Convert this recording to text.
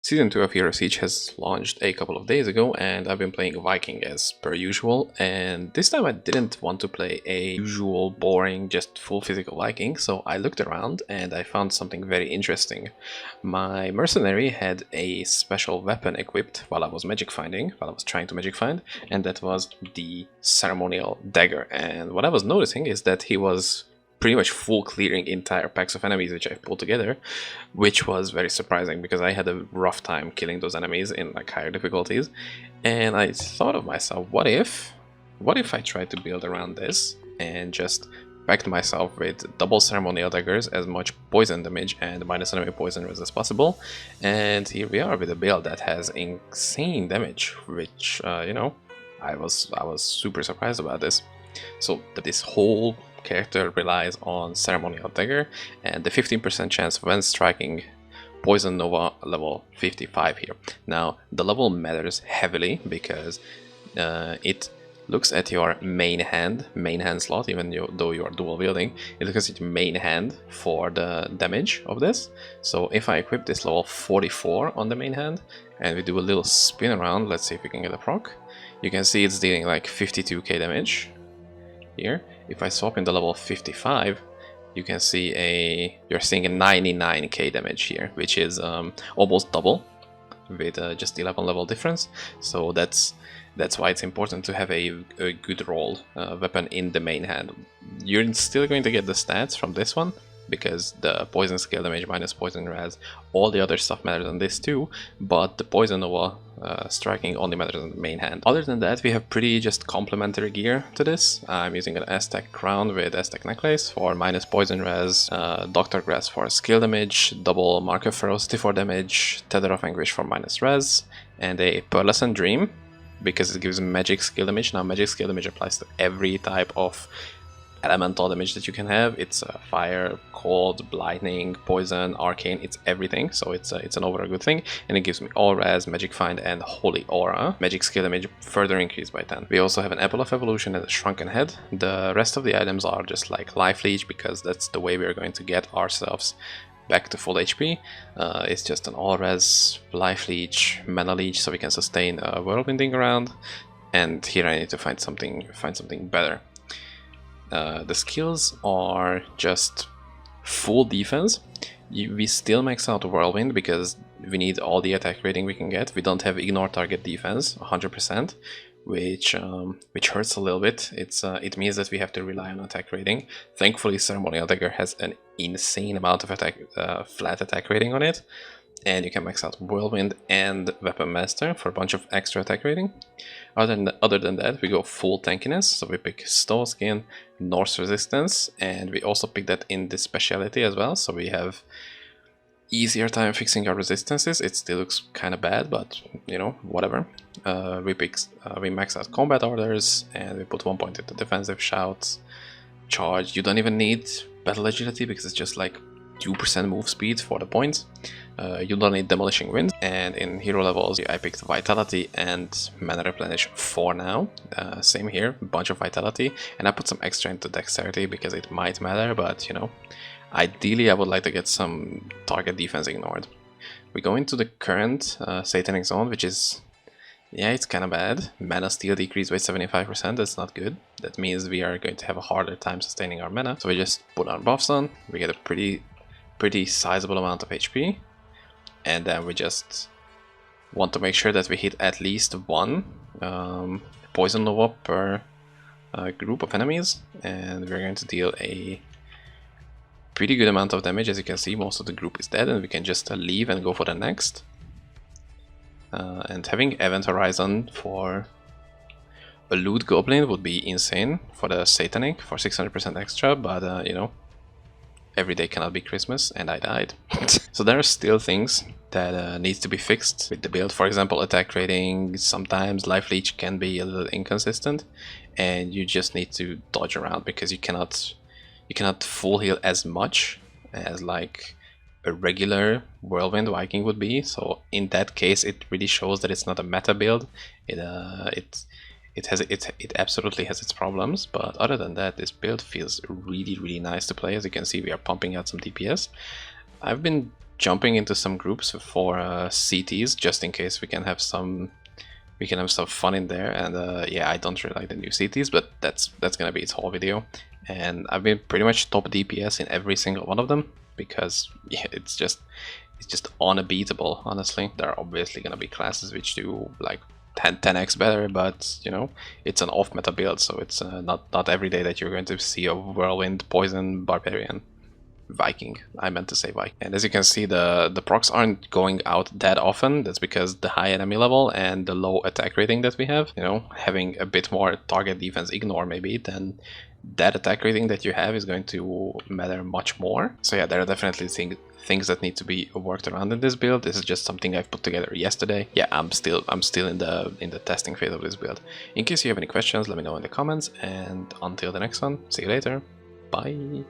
Season 2 of Hero Siege has launched a couple of days ago, and I've been playing Viking as per usual, and this time I didn't want to play a usual boring just full physical Viking, so I looked around and I found something very interesting. My mercenary had a special weapon equipped while I was trying to magic find, and that was the ceremonial dagger. And what I was noticing is that he was pretty much full clearing entire packs of enemies which I've pulled together, which was very surprising because I had a rough time killing those enemies in like higher difficulties. And I thought of myself, what if I tried to build around this and just backed myself with double ceremonial daggers, as much poison damage and minus enemy poison resist as possible. And here we are with a build that has insane damage, which you know, I was super surprised about this. So this whole character relies on ceremonial dagger and the 15% chance when striking poison nova level 55 here. Now the level matters heavily because it looks at your main hand slot, even though you are dual wielding, it looks at your main hand for the damage of this. So if I equip this level 44 on the main hand and we do a little spin around, let's see if we can get a proc, you can see it's dealing like 52k damage here. If I swap in the level 55, you can see you're seeing a 99k damage here, which is almost double with just 11 level difference. So that's why it's important to have a good rolled weapon in the main hand. You're still going to get the stats from this one, because the poison skill damage minus poison res, all the other stuff matters on this too, but the poison nova striking only matters on the main hand. Other than that, we have pretty just complementary gear to this. I'm using an Aztec crown with Aztec necklace for minus poison res, Doctor Grass for skill damage, double Mark of Ferocity for damage, Tether of Anguish for minus res, and a Pearlescent Dream because it gives magic skill damage. Now magic skill damage applies to every type of elemental damage that you can have. It's fire, cold, lightning, poison, arcane, it's everything. So it's an overall good thing, and it gives me all res, magic find, and holy aura. Magic skill damage further increased by 10. We also have an apple of evolution and a shrunken head. The rest of the items are just like life leech, because that's the way we're going to get ourselves back to full HP. It's just an all res, life leech, mana leech, so we can sustain whirlwinding around. And here I need to find something better. The skills are just full defense. We still max out Whirlwind because we need all the attack rating we can get. We don't have ignore target defense 100%, which hurts a little bit. It means that we have to rely on attack rating. Thankfully, Ceremonial Dagger has an insane amount of flat attack rating on it, and you can max out Whirlwind and Weapon Master for a bunch of extra attack rating. Other than that, we go full tankiness, so we pick Stone Skin, Norse Resistance, and we also pick that in this speciality as well, so we have easier time fixing our resistances. It still looks kind of bad, but you know, whatever. We max out Combat Orders, and we put 1 point into Defensive Shouts. Charge, you don't even need Battle Agility because it's just like 2% move speed for the points. You don't need Demolishing Wind, and in hero levels I picked Vitality and Mana Replenish for now. Same here, a bunch of Vitality, and I put some extra into Dexterity because it might matter, but you know, ideally I would like to get some target defense ignored. We go into the current Satanic Zone, which is, yeah, it's kind of bad. Mana Steal decreased by 75%, that's not good. That means we are going to have a harder time sustaining our mana. So we just put our buffs on, we get a pretty sizable amount of HP, and then we just want to make sure that we hit at least one poison nova per group of enemies, and we're going to deal a pretty good amount of damage. As you can see, most of the group is dead, and we can just leave and go for the next. And having Event Horizon for a Loot Goblin would be insane for the Satanic for 600% extra, but you know, every day cannot be Christmas, and I died. So there are still things that needs to be fixed with the build. For example, attack rating. Sometimes Life Leech can be a little inconsistent, and you just need to dodge around because you cannot full heal as much as like a regular Whirlwind Viking would be. So in that case, it really shows that it's not a meta build. It absolutely has its problems, but other than that, this build feels really nice to play. As you can see, we are pumping out some DPS. I've been jumping into some groups for CTs just in case we can have some fun in there. And yeah, I don't really like the new CTs, but that's gonna be its whole video. And I've been pretty much top DPS in every single one of them because yeah, it's just unbeatable. Honestly, there are obviously gonna be classes which do like 10x better, but you know, it's an off meta build, so it's not every day that you're going to see a Whirlwind, Poison, Barbarian, Viking. I meant to say Viking. And as you can see, the procs aren't going out that often. That's because the high enemy level and the low attack rating that we have, you know, having a bit more target defense ignore maybe, then that attack rating that you have is going to matter much more. So yeah, there are definitely things that need to be worked around in this build. This is just something I've put together yesterday. Yeah, I'm still in the testing phase of this build. In case you have any questions, let me know in the comments, and until the next one, see you later. Bye.